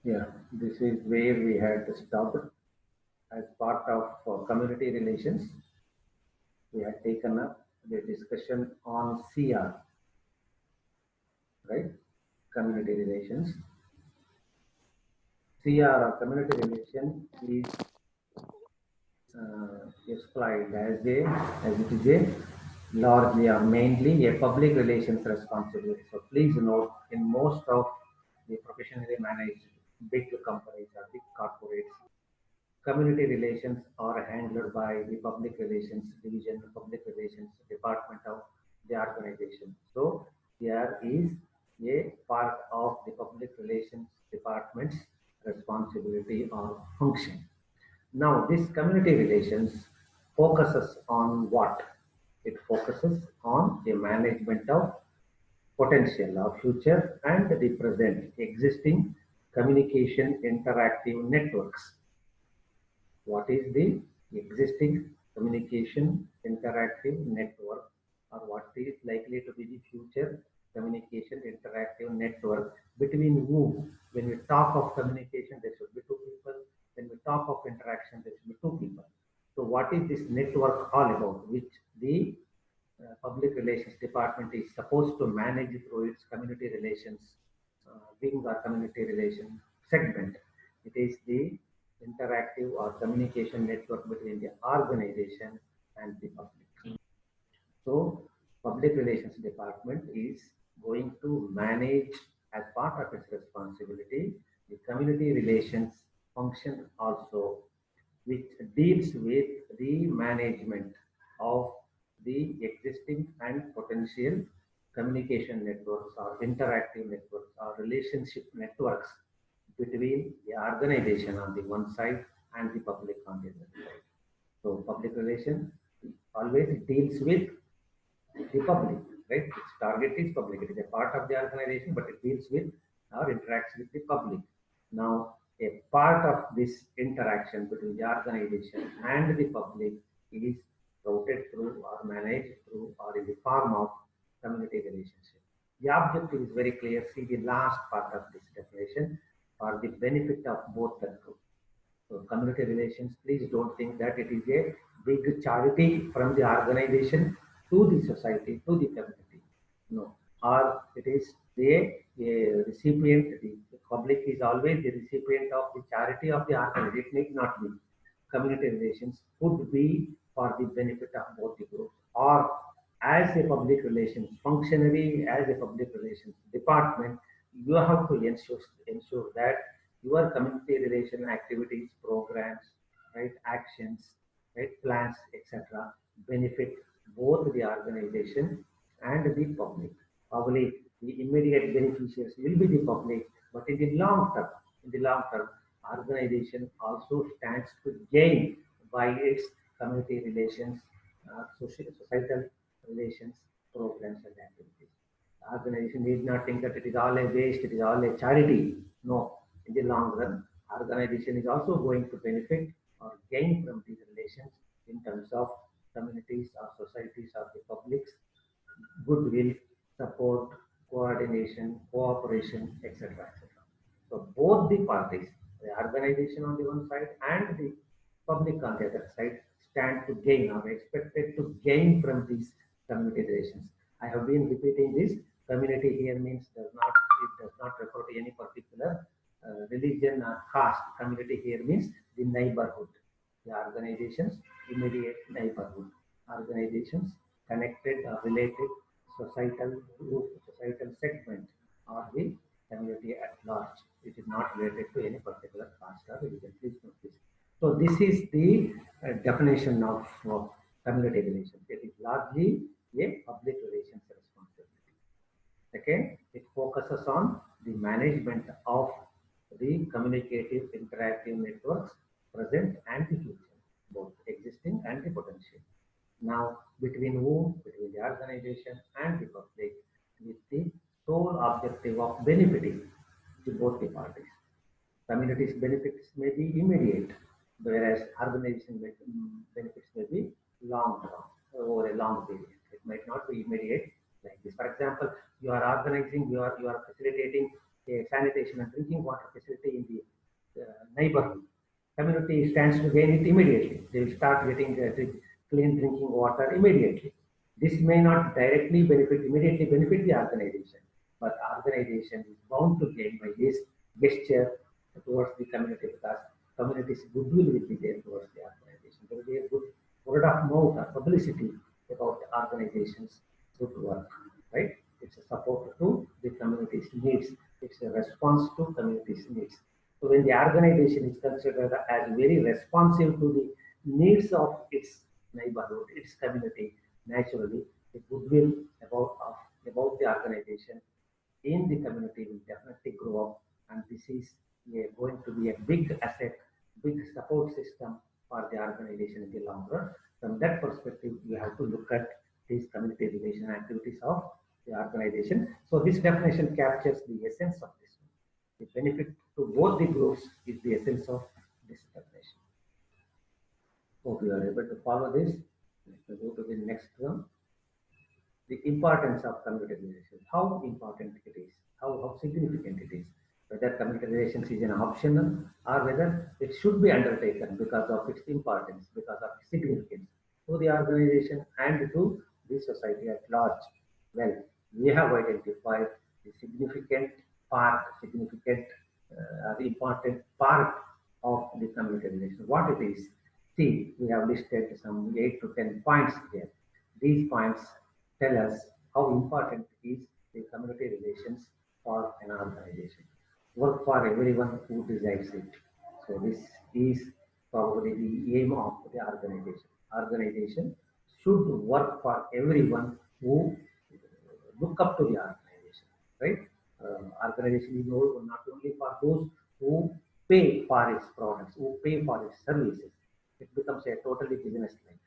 Yeah, this is where we had stopped. As part of community relations, we had taken up the discussion on CR, right? Community relations. CR, or community relation, is described as it is a largely or mainly a public relations responsibility. So please note, in most of the professionally managed big companies or big corporates, community relations are handled by the public relations division, public relations department of the organization. So there is a part of the public relations department's responsibility or function. Now, this community relations focuses on what? It focuses on the management of potential of future and the present existing communication interactive networks. What is the existing communication interactive network, or what is likely to be the future communication interactive network between whom? When we talk of communication, there should be two people. When we talk of interaction, there should be two people. So what is this network all about, which the public relations department is supposed to manage through its community relations wing or community relation segment? It is the interactive or communication network between the organization and the public. So public relations department is going to manage, as part of its responsibility, the community relations function also, which deals with the management of the existing and potential communication networks or interactive networks or relationship networks between the organization on the one side and the public on the other side. So public relation always deals with the public, right? Its target is public. It is a part of the organization, but it deals with or interacts with the public. Now, a part of this interaction between the organization and the public is routed through or managed through or in the form of community relationship. The objective is very clear. See the last part of this definition, for the benefit of both the group. So community relations, please don't think that it is a big charity from the organization to the society, to the community. No. Or it is a recipient, the public is always the recipient of the charity of the organization. It need not be. Community relations could be for the benefit of both the groups, or as a public relations functionary, as a public relations department, you have to ensure that your community relation activities, programs, right, actions, right, plans, etc., benefit both the organization and the public. Probably the immediate beneficiaries will be the public, but in the long term, organization also stands to gain by its community relations, societal relations, programs and activities. The organization need not think that it is all a waste, it is all a charity. No, in the long run, organization is also going to benefit or gain from these relations in terms of communities or societies or the public's goodwill, support, coordination, cooperation, etc. etc. So both the parties, the organization on the one side and the public on the other side, stand to gain or expected to gain from these community relations. I have been repeating this. Community here means does not refer to any particular religion or caste. Community here means the neighborhood, the organizations, immediate neighborhood, organizations connected or related societal group, societal segment, or the community at large. It is not related to any particular caste or religion. Please note this. So this is the definition of community relations. It is largely a public relations responsibility. Second, it focuses on the management of the communicative interactive networks, present and the future, both existing and the potential. Now, between whom? Between the organization and the public, with the sole objective of benefiting to both the parties. Communities benefits may be immediate, whereas benefits may be long term, over a long period. It might not be immediate like this. For example, you are organizing, you are facilitating a sanitation and drinking water facility in the neighborhood, community stands to gain it immediately. They will start getting clean drinking water immediately. This may not directly immediately benefit the organization, but organization is bound to gain by this gesture towards the community because community's goodwill will be there towards the organization. There will be a good word of mouth or publicity about the organization's good work, right? It's a support to the community's needs. It's a response to community's needs. So when the organization is considered as very responsive to the needs of its neighborhood, its community, naturally the goodwill about the organization in the community will definitely grow up, and this is going to be a big asset, big support system for the organization in the long run. From that perspective, we have to look at these community relation activities of the organization. So this definition captures the essence of this. The benefit to both the groups is the essence of this definition. Hope you are able to follow this. Let's go to the next one. The importance of community relations, how important it is, how significant it is, whether community relations is an optional or whether it should be undertaken because of its importance, because of its significance to the organization and to the society at large. Well, we have identified the significant, the important part of the community relation. What it is, see, we have listed some 8 to 10 points here. These points tell us how important is the community relations for an organization. Work for everyone who desires it. So this is probably the aim of the organization. Organization should work for everyone who look up to the organization, right? Organization is not only for those who pay for its products, who pay for its services. It becomes a totally business-like.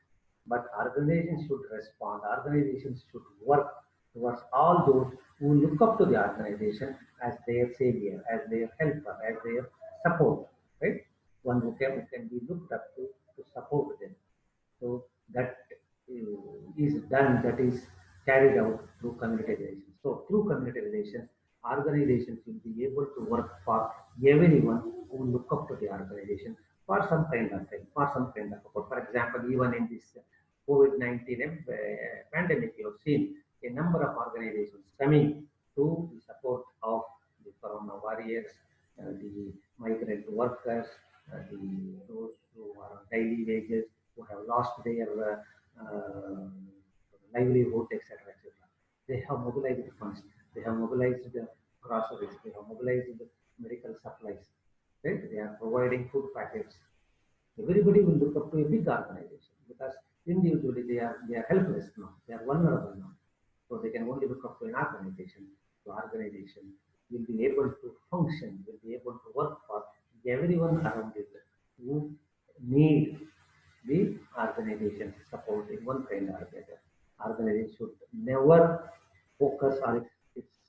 But organizations should respond, organizations should work towards all those who look up to the organization as their savior, as their helper, as their support, right? One who can be looked up to support them. So that is done, that is carried out through community relations. So through community relations, organizations will be able to work for everyone who look up to the organization for some kind of help, for some kind of support. For example, even in this COVID-19 pandemic, you have seen a number of organizations coming to the support of the corona warriors, the migrant workers, those who are on daily wages, who have lost their livelihood, etc., etc. They have mobilized funds, they have mobilized the groceries, they have mobilized the medical supplies, right? They are providing food packets. Everybody will look up to a big organization because individually they are helpless now, they are vulnerable now. So they can only look up to an organization. So organization will be able to function, will be able to work for everyone around it who need the organization support in one kind or the other. Organization should never focus on its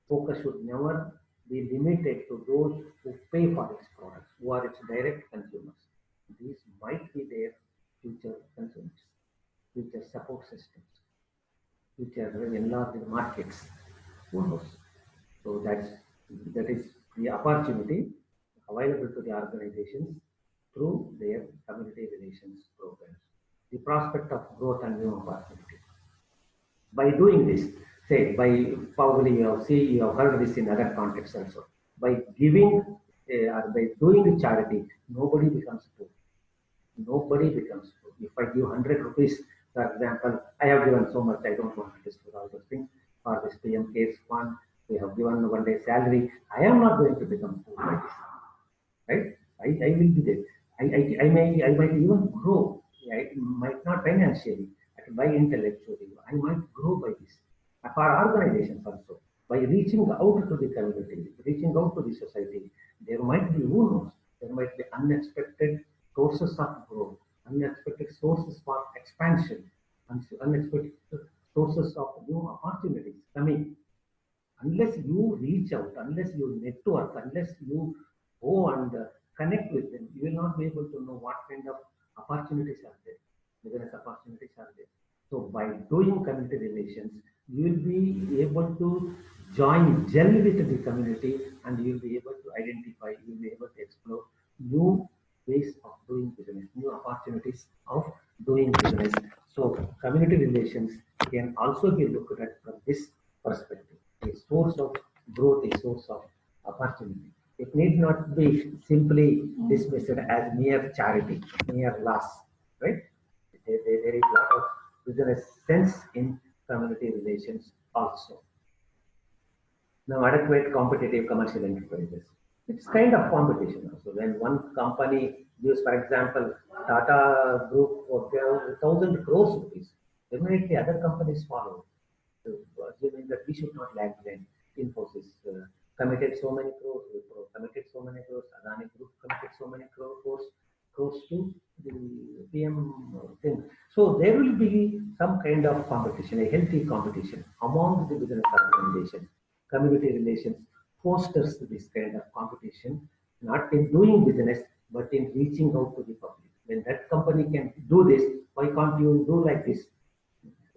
focus should never be limited to those who pay for its products, who are its direct consumers. These might be their future consumers, future support systems, future enlarged markets. Who knows? So that is the opportunity available to the organizations through their community relations programs. The prospect of growth and new opportunity. By doing this, say by probably you have heard this in other contexts also. By giving or by doing charity, nobody becomes poor. Nobody becomes poor. If I give 100 rupees, for example, I have given so much, I don't want to discuss all those things. For this PM case fund, we have given one day salary. I am not going to become poor by this, right? I will be there. I might even grow. I might not financially, by intellectually. I might grow by this. For organizations also, by reaching out to the community, reaching out to the society, there might be, who knows, there might be unexpected sources of growth, unexpected sources for expansion, unexpected sources of new opportunities coming. Unless you reach out, unless you network, unless you go and connect with them, you will not be able to know what kind of opportunities are there, business opportunities are there. So by doing community relations, you will be able to gel with the community, and you'll be able to identify, you'll be able to explore new ways of doing business, new opportunities of doing business. So community relations can also be looked at from this perspective, a source of growth, a source of opportunity. It need not be simply dismissed as mere charity, mere loss, right? There is a lot of business sense in community relations also. Now, adequate competitive commercial enterprises. It's kind of competition also. When one company gives, for example, Tata Group for 1,000 crores rupees, definitely other companies follow. So, assuming that we should not lag behind. Infosys committed so many crores, Wipro committed so many crores, Adani Group committed so many crores to the PM thing. So there will be some kind of competition, a healthy competition among the business organizations. Community relations fosters this kind of competition, not in doing business, but in reaching out to the public. When that company can do this, why can't you do like this?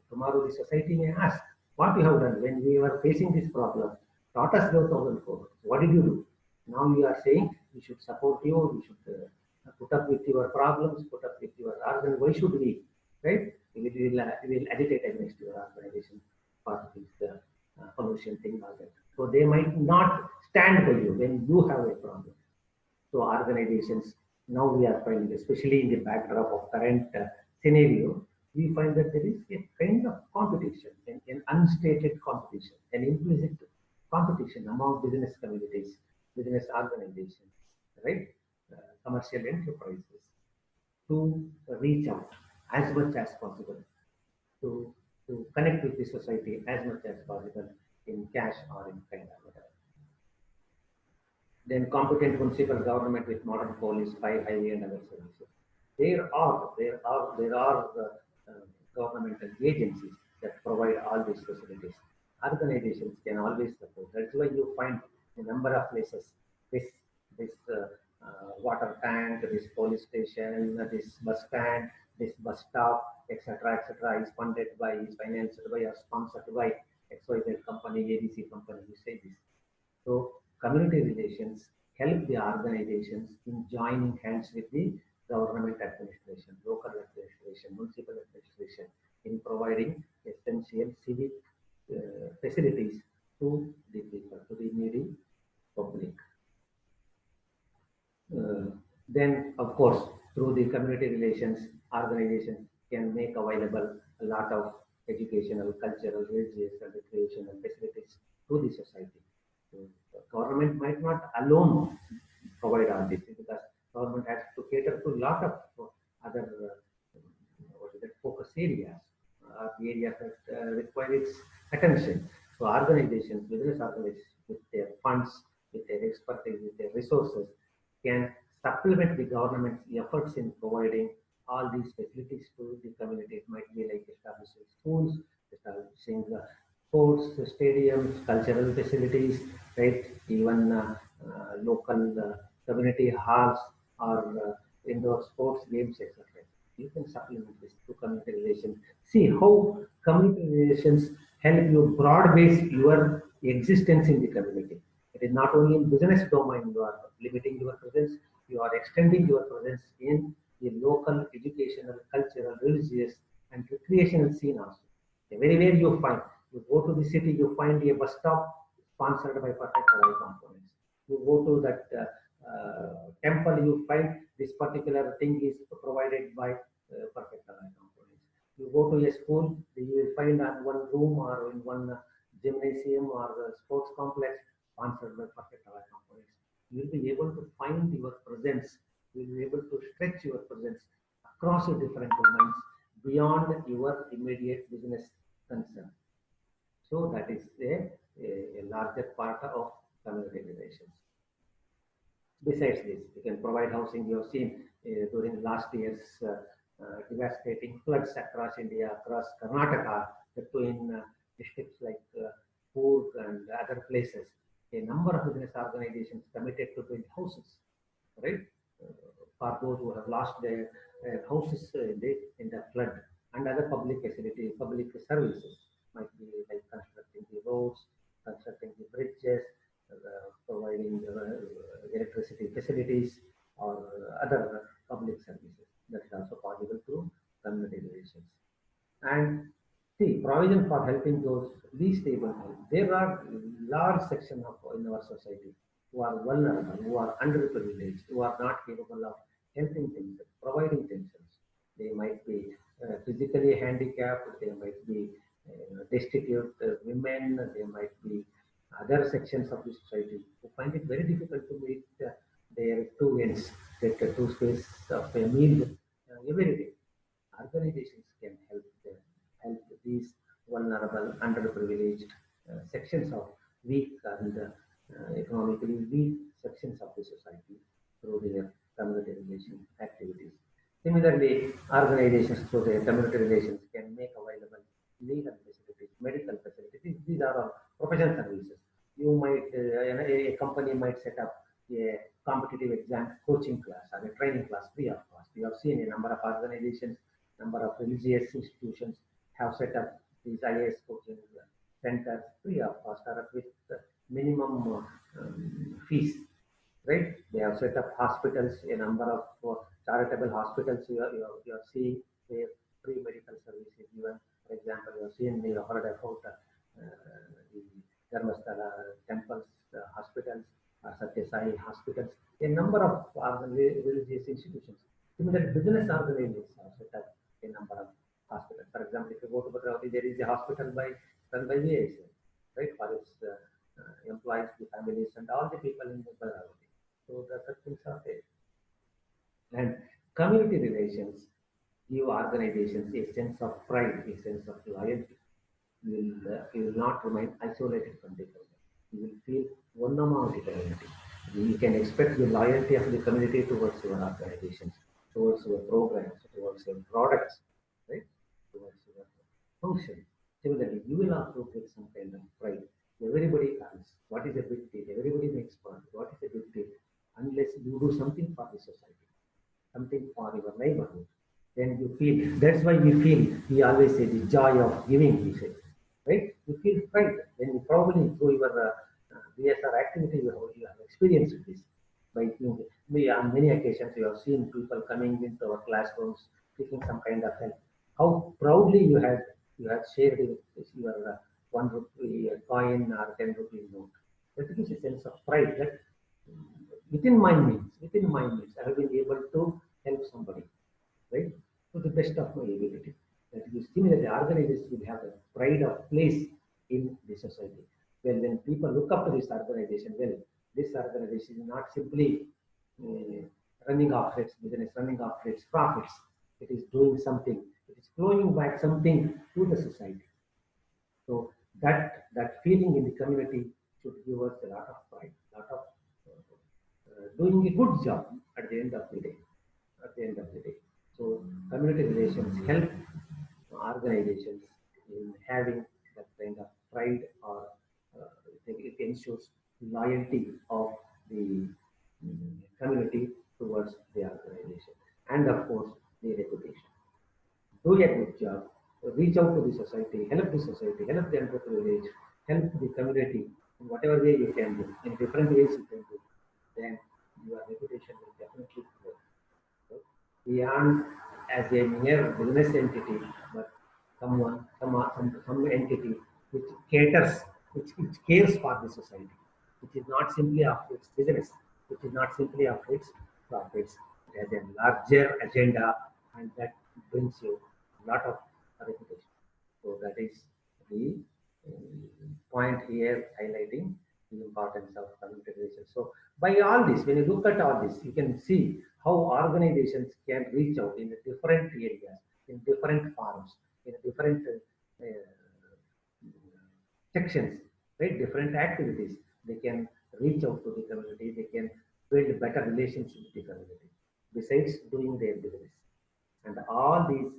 Tomorrow the society may ask, what you have done when we were facing this problem? Taught us your 1,000 crores. What did you do? Now you are saying we should support you, we should put up with your problems, put up with your argument. Why should we? Right? We will agitate against your organization for this pollution thing or that. So they might not stand by you when you have a problem. So organizations, now we are finding, especially in the backdrop of current scenario, we find that there is a kind of competition, an unstated competition, an implicit competition among business communities, business organizations, right? Commercial enterprises to reach out as much as possible, to, to connect with the society as much as possible in cash or in kind of whatever. Then competent municipal government with modern police, fire, highway, and other services. There are governmental agencies that provide all these facilities. Organizations can always support. That's why you find a number of places this water tank, this police station, this bus stand, this bus stop, etc., is funded by, is financed by, or sponsored by XYZ company, ABC company. You say this. So community relations help the organizations in joining hands with the government administration, local administration, municipal administration in providing essential civic facilities to the people, to the needy public. Then, of course, through the community relations, organizations can make available a lot of educational, cultural, religious, and recreational facilities to the society. So the government might not alone provide all this because government has to cater to a lot of other focus areas, the areas that require its attention. So organizations, business organizations, with their funds, with their expertise, with their resources, can supplement the government's efforts in providing all these facilities to the community. It might be like establishing schools, establishing sports stadiums, cultural facilities, right? Even local community halls or indoor sports games, etc. You can supplement this to community relations. See how community relations help you broad base your existence in the community. It is not only in business domain you are limiting your presence, you are extending your presence in the local educational, cultural, religious, and recreational scene also. Everywhere you find, you go to the city, you find a bus stop sponsored by Perfect Alloy Components. You go to that temple, you find this particular thing is provided by Perfect Alloy Components. You go to a school, you will find on one room or in one gymnasium or sports complex sponsored by Perfect Alloy Components. You will be able to find your presence. You will be able to stretch your presence across the different domains beyond your immediate business concern. So that is a larger part of community relations. Besides this, you can provide housing. You have seen during last year's devastating floods across India, across Karnataka, between districts like Coorg and other places. A number of business organizations committed to build houses, right? For those who have lost their houses in the flood, and other public facilities, public services, might be like constructing the roads, constructing bridges, providing electricity facilities, or other public services. That is also possible through community relations. And see, provision for helping those least able to help. There are large section of in our society who are vulnerable, who are underprivileged, who are not capable of helping themselves, providing themselves. They might be physically handicapped, they might be destitute women, they might be other sections of the society who find it very difficult to meet their two ends, get two space of a meal every day. Organizations can help these vulnerable, underprivileged sections of weak and economically weak sections of the society through their community relation activities. Similarly, organizations through their community relations can make available legal facilities, medical facilities. These are all professional services. You might, a company might set up a competitive exam coaching class or a training class free of cost. We have seen a number of organizations, number of religious institutions have set up these IAS coaching centers free of cost or with minimum fees, right? They have set up hospitals, a number of charitable hospitals you are seeing where free medical services given. For example, you have heard about the Dharmasthala temples, hospitals, Satya Sai hospitals, a number of religious institutions. Similarly, business organizations have set up a number of hospitals. For example, if you go to Bhadravati, there is a hospital run by VISL, right, for its employees, the families, and all the people in Bhadravati. So the such things are there. And community relations give organizations a sense of pride, a sense of loyalty. You will not remain isolated from the community. You will feel one among the community. You can expect the loyalty of the community towards your organizations, towards your programs, towards your products, right? Towards your function. Similarly, you will also get some kind of pride. Everybody comes. What is a big deal? Everybody makes fun. What is a big deal? Unless you do something for the society, something for your neighborhood, then you feel. That's why we always say the joy of giving, we say, right? You feel pride. Then you probably through your BSR activity, you have experienced this. By on many occasions, you have seen people coming into our classrooms seeking some kind of help. How proudly you had shared your 1 rupee coin or 10 rupee note. That gives a sense of pride that within my means, I have been able to help somebody, right? To the best of my ability. That is similarly, organizations will have a pride of place in the society. Well, when people look up to this organization, well, this organization is not simply running after its business, running after its profits. It is doing something. It is flowing back something to the society. So that feeling in the community should give us a lot of pride, lot of doing a good job at the end of the day. At the end of the day. So community relations help organizations in having that kind of pride, or it ensures loyalty of the community towards the organization, and of course the reputation. Do a good job, reach out to the society, help the underprivileged, help the community in whatever way you can do, in different ways you can do, then your reputation will definitely grow. So beyond as a mere business entity, but some entity which caters, which cares for the society, which is not simply after its business, which is not simply after its profits. It has a larger agenda, and that brings you a lot of reputation. So that is the point here highlighting the importance of community relations. So by all this, when you look at all this, you can see how organizations can reach out in different areas, in different forms, in different sections, right? Different activities. They can reach out to the community. They can build better relations with the community. Besides doing their business, and all these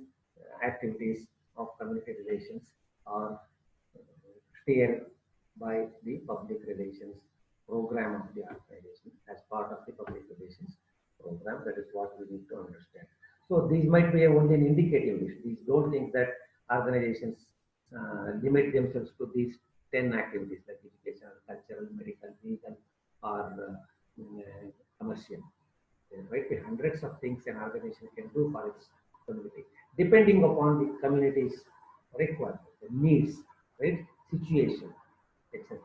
activities of community relations are steered by the public relations program of the organization as part of the public relations program. That is what we need to understand. So these might be only an indicative list. These don't think that organizations limit themselves to these 10 activities like educational, cultural, medical, legal, or commercial. There might be hundreds of things an organization can do for its community, depending upon the community's requirement, the needs, right, situation, etc.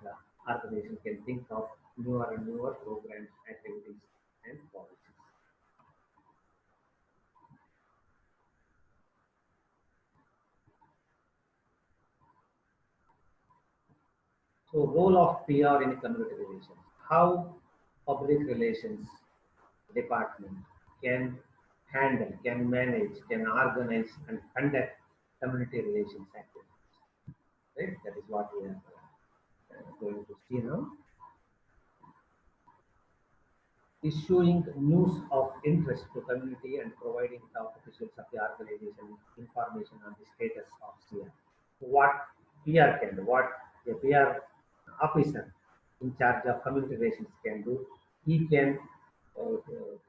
Organization can think of newer and newer programs, activities, and policies. So, role of PR in community relations. How public relations department can handle, can manage, can organize, and conduct community relations activities. Right? That is what we are going to see now. Issuing news of interest to community and providing top officials of the organization information on the status of CR. What PR can do, what a PR officer in charge of community relations can do, he can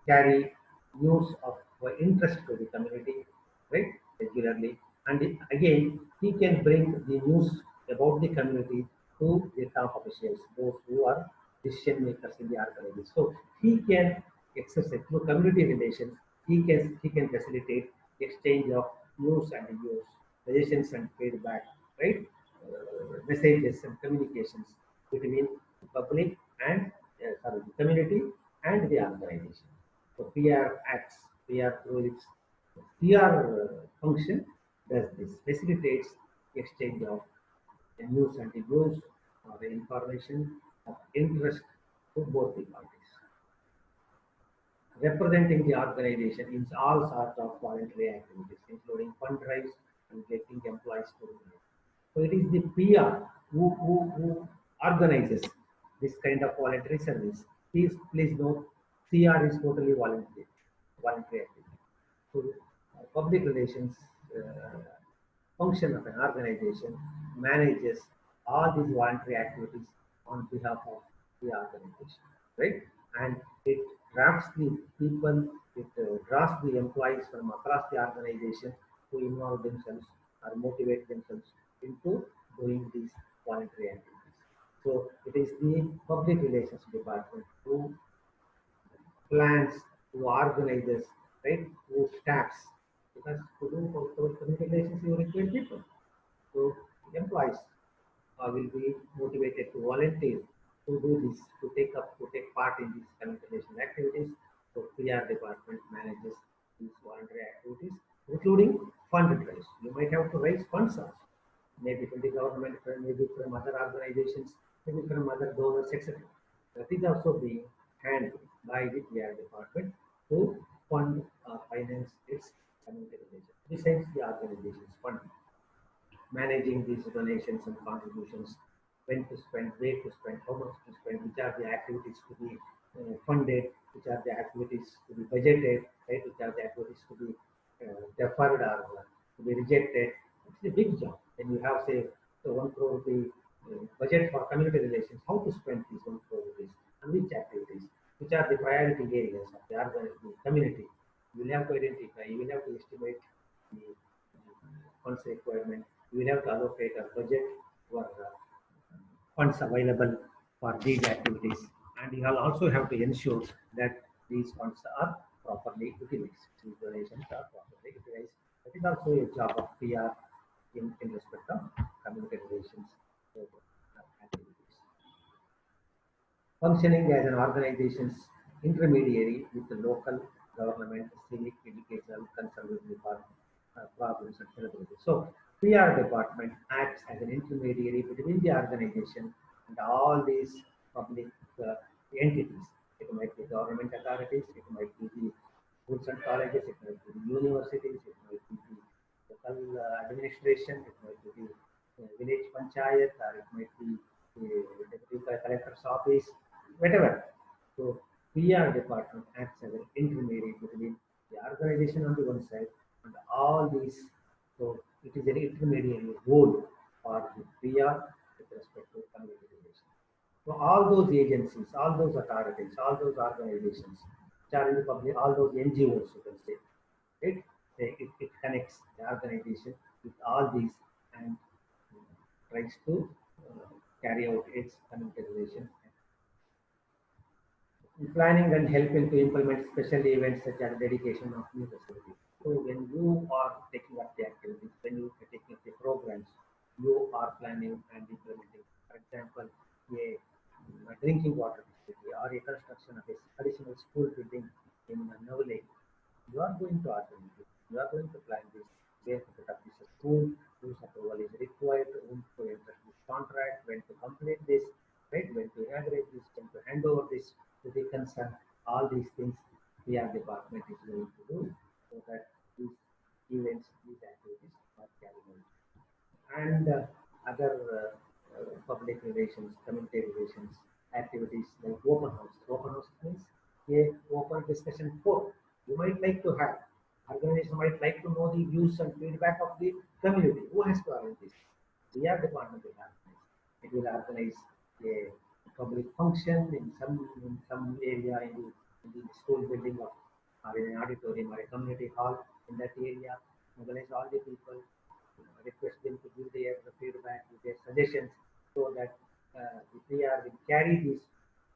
carry news of interest to the community, right, regularly. And again, he can bring the news about the community to the top officials, those who are decision makers in the organization. So he can exercise through community relations. He can facilitate exchange of news and views, suggestions and feedback, right? Messages and communications between the public and the community and the organization. So PR acts, PR through its PR function does this, facilitates exchange of the news and the views or the information of interest to both the parties. Representing the organization in all sorts of voluntary activities, including fundraise and getting employees to donate. So it is the PR who organizes this kind of voluntary service. Please note, CR is totally voluntary activity. So public relations function of an organization manages all these voluntary activities on behalf of the organization, right? And it drafts the people, it draws the employees from across the organization to involve themselves or motivate themselves into doing these voluntary activities. So it is the public relations department who plans, who organizes, right, who staffs. Because to do for community relations, you require people. So employees will be motivated to volunteer to do this, to take part in these community relation activities. So PR department manages these voluntary activities, including fund raise. You might have to raise funds also, maybe from the government, maybe from other organizations, maybe from other donors, etc. That is also being handled by the PR department to fund finance its community relations. Besides the organizations fund managing these donations and contributions, when to spend, where to spend, how much to spend, which are the activities to be funded, which are the activities to be budgeted, right, which are the activities to be deferred or to be rejected. It's a big job. When you have, say, so 1 crore rupee budget for community relations, how to spend these 1 crore rupees, and which activities, which are the priority areas of the community. You will have to identify, you will have to estimate the funds requirement. You will have to allocate a budget for funds available for these activities, and you will also have to ensure that these funds are properly utilized. These donations are properly utilized. That is also a job of PR in respect of community relations activities. Functioning as an organization's intermediary with the local government, civic, educational, conservative problems and celebrations. So PR department acts as an intermediary between the organization and all these public entities. It might be government authorities, it might be the schools and colleges, it might be the universities, it might be the local administration, it might be the village panchayat, or it might be the deputy collector's office, whatever. So PR department acts as an intermediary between the organization on the one side and all these. So it is an intermediary role for the PR with respect to community relations. So all those agencies, all those authorities, all those organizations, which are in the public, all those NGOs, you can say, it connects the organization with all these and tries to carry out its community relations. Planning and helping to implement special events such as dedication of new facilities. So when you are taking up the activities, when you are taking up the programs, you are planning and implementing. For example, a drinking water facility or a construction of a additional school building in Navale, you are going to organize it. You are going to plan this. Where to put up this school, whose approval is required, whom to enter this contract, when to complete this, right? When to inaugurate this, when to hand over this to the concern. All these things PR department is going to do so that these events, these activities are carried out. And other public relations, community relations activities like open house. Open house means a open discussion forum. You might like to have. Organization might like to know the views and feedback of the community. Who has to arrange this? PR department will organize. It will organize a public function in some area in the school building or in an auditorium or a community hall in that area. Mobilize all the people, request them to give their feedback, give their suggestions, so that the PR will carry these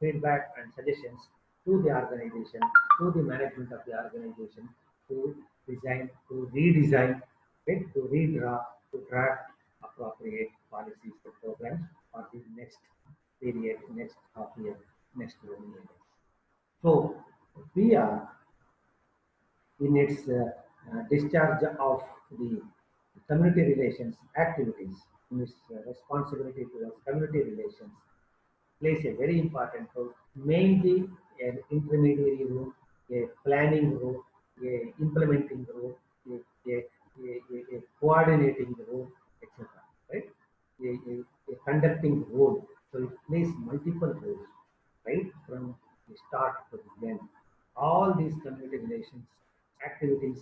feedback and suggestions to the organization, to the management of the organization, to design, to redesign, right, to redraw, to draft appropriate policies or programs for the next period, next half year, next 1 year. So PR in its discharge of the community relations activities, in its responsibility towards community relations, plays a very important role, mainly an intermediary role, a planning role, a implementing role, a coordinating role, etc. Right? A conducting role. So it plays multiple roles, right? From the start to the end. All these community relations activities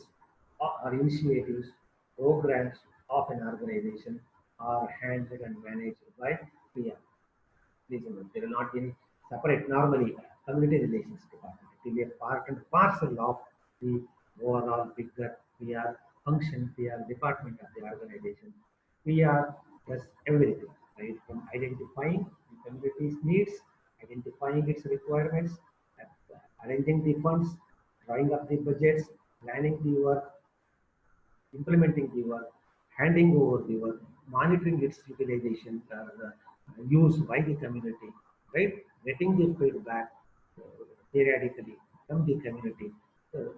or initiatives, programs of an organization are handled and managed by PR. Please note, there will not be any separate normally community relations department. It will be a part and parcel of the overall bigger PR function, PR department of the organization. PR does everything, right? From identifying the community's needs, identifying its requirements, arranging the funds, drawing up the budgets, planning the work, implementing the work, handing over the work, monitoring its utilization or use by the community, right? Getting the feedback periodically from the community, uh,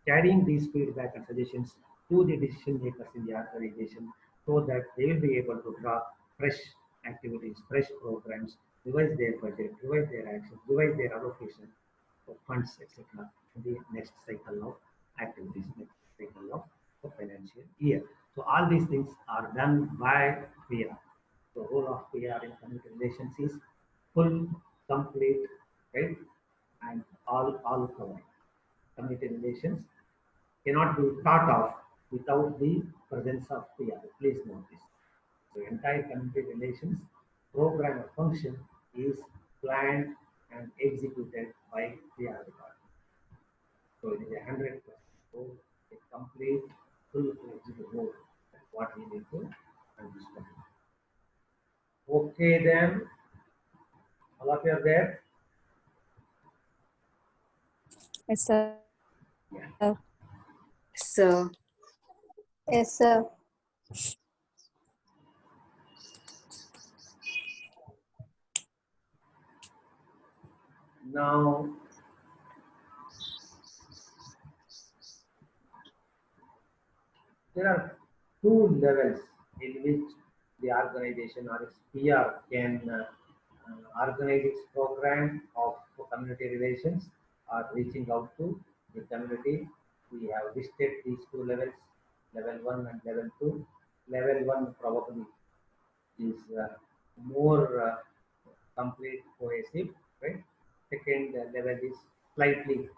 carrying these feedback and suggestions to the decision makers in the organization so that they will be able to draw fresh activities, fresh programs, revise their budget, revise their actions, revise their allocation of funds, etc. in the next cycle of activities, next cycle of the financial year. So all these things are done by PR. The role of PR in community relations is full, complete, right, and all covered. Community relations cannot be thought of without the presence of PR. Please note this. The entire community relations program or function is planned and executed by PR department. So it is 100% role, a complete, full-fledged role. That's what we need to understand. Okay, then all of you are there. Yes, sir. Yeah. So, Yes, sir. Now, there are two levels in which the organization or its PR can organize its program of community relations or reaching out to the community. We have listed these two levels, level 1 and level 2. Level 1 probably is more complete cohesive, right? Second level is slightly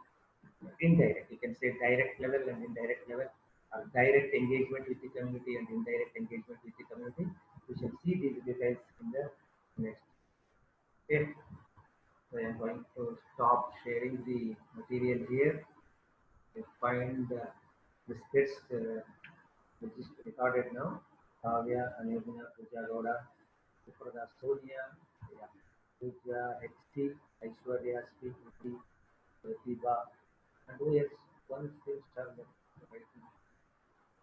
indirect. You can say direct level and indirect level, or direct engagement with the community and indirect engagement with the community. We shall see these details in the next step. So I am going to stop sharing the material here. You find the sketch which is recorded now. Kavya, Anurna, Puja Goda, Suprada, Sonia, yeah, Pooja, HT, Aishwarya, Sri, Pratibha, and who else? One still star left. Right?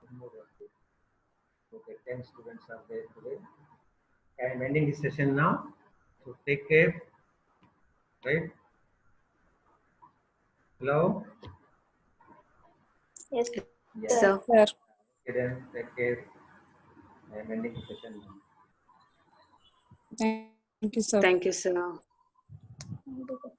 One more was there. Okay, 10 students are there today. I am ending this session now. So take care. Right? Hello? Yes, Yeah. sir. Sir. Sir. Okay then, take care. I am ending the session now. Thank you, sir. Thank you, sir. Thank you, sir.